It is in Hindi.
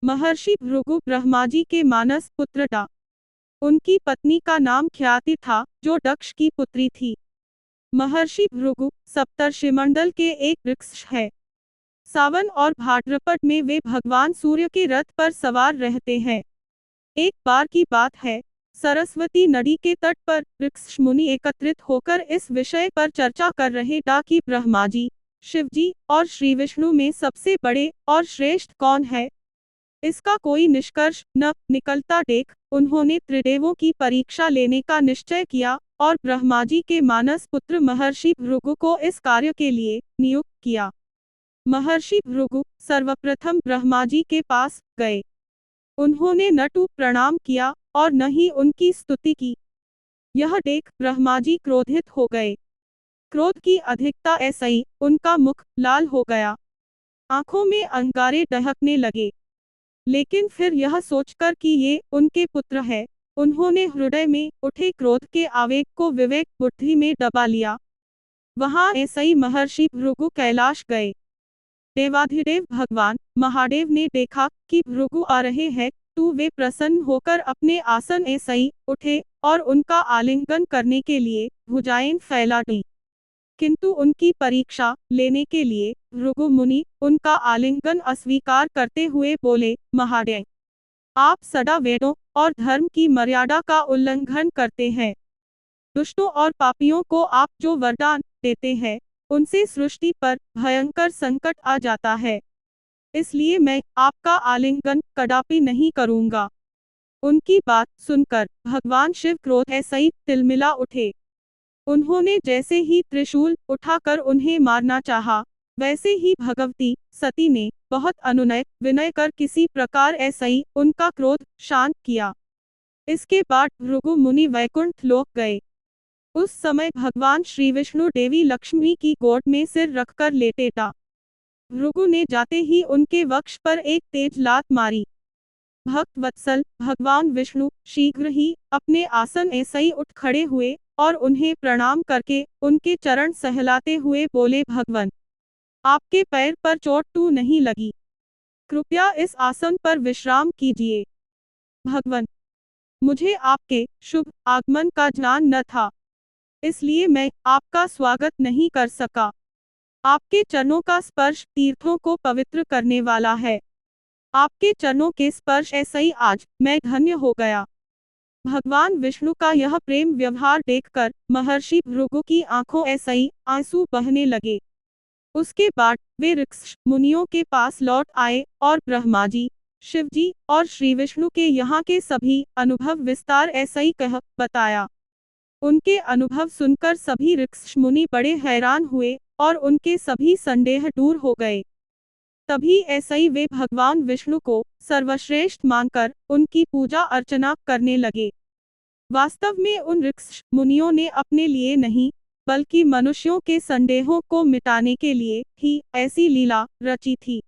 महर्षि भृगु ब्रह्मा जी के मानस पुत्र था। उनकी पत्नी का नाम ख्याति था, जो दक्ष की पुत्री थी। महर्षि भृगु सप्तर्षिमंडल के एक वृक्ष है। सावन और भाद्रपद में वे भगवान सूर्य के रथ पर सवार रहते हैं। एक बार की बात है, सरस्वती नदी के तट पर वृक्ष मुनि एकत्रित होकर इस विषय पर चर्चा कर रहे थे कि ब्रह्मा जी, शिव जी और श्री विष्णु में सबसे बड़े और श्रेष्ठ कौन है। इसका कोई निष्कर्ष न निकलता देख उन्होंने त्रिदेवों की परीक्षा लेने का निश्चय किया और ब्रह्मा जी के मानस पुत्र महर्षि भृगु को इस कार्य के लिए नियुक्त किया। महर्षि भृगु सर्वप्रथम ब्रह्मा जी के पास गए। उन्होंने न तो प्रणाम किया और न ही उनकी स्तुति की। यह देख ब्रह्मा जी क्रोधित हो गए। क्रोध की अधिकता ऐसी उनका मुख लाल हो गया, आंखों में अंगारे दहकने लगे। लेकिन फिर यह सोचकर कि ये उनके पुत्र है, उन्होंने हृदय में उठे क्रोध के आवेग को विवेक बुद्धि में दबा लिया। वहां ऐसे ही महर्षि भृगु कैलाश गए। देवाधिदेव भगवान महादेव ने देखा कि भृगु आ रहे हैं, तो वे प्रसन्न होकर अपने आसन ऐसे ही उठे और उनका आलिंगन करने के लिए भुजाएं फैला दी। किंतु उनकी परीक्षा लेने के लिए भृगु मुनि उनका आलिंगन अस्वीकार करते हुए बोले, महादेव, आप सदा वेदों और धर्म की मर्यादा का उल्लंघन करते हैं। दुष्टों और पापियों को आप जो वरदान देते हैं, उनसे सृष्टि पर भयंकर संकट आ जाता है। इसलिए मैं आपका आलिंगन कदापि नहीं करूंगा। उनकी बात सुनकर भगवान शिव क्रोध ऐसे ही तिलमिला उठे। उन्होंने जैसे ही त्रिशूल उठाकर उन्हें मारना चाहा, वैसे ही भगवती सती ने बहुत अनुनय विनय कर किसी प्रकार ऐसे ही उनका क्रोध शांत किया। इसके बाद भृगु मुनि वैकुंठ लोक गए। उस समय भगवान श्री विष्णु देवी लक्ष्मी की गोद में सिर रखकर लेटे था। भृगु ने जाते ही उनके वक्ष पर एक तेज लात मारी। भक्त वत्सल भगवान विष्णु शीघ्र ही अपने आसन ऐसे ही उठ खड़े हुए और उन्हें प्रणाम करके उनके चरण सहलाते हुए बोले, भगवान, आपके पैर पर चोट तो नहीं लगी? कृपया इस आसन पर विश्राम कीजिए। भगवान, मुझे आपके शुभ आगमन का ज्ञान न था, इसलिए मैं आपका स्वागत नहीं कर सका। आपके चरणों का स्पर्श तीर्थों को पवित्र करने वाला है। आपके चरणों के स्पर्श ऐसे ही आज मैं धन्य हो गया। भगवान विष्णु का यह प्रेम व्यवहार देखकर महर्षि भृगु की आंखों ऐसे ही आंसू बहने लगे। उसके बाद वे ऋक्ष मुनियों के पास लौट आए और ब्रह्मा जी, शिव जी और श्री विष्णु के यहाँ के सभी अनुभव विस्तार ऐसे ही कह बताया। उनके अनुभव सुनकर सभी ऋक्ष मुनि बड़े हैरान हुए और उनके सभी संदेह दूर हो गए। तभी ऐसे ही वे भगवान विष्णु को सर्वश्रेष्ठ मानकर उनकी पूजा अर्चना करने लगे। वास्तव में उन ऋक्ष मुनियों ने अपने लिए नहीं, बल्कि मनुष्यों के संदेहों को मिटाने के लिए ही ऐसी लीला रची थी।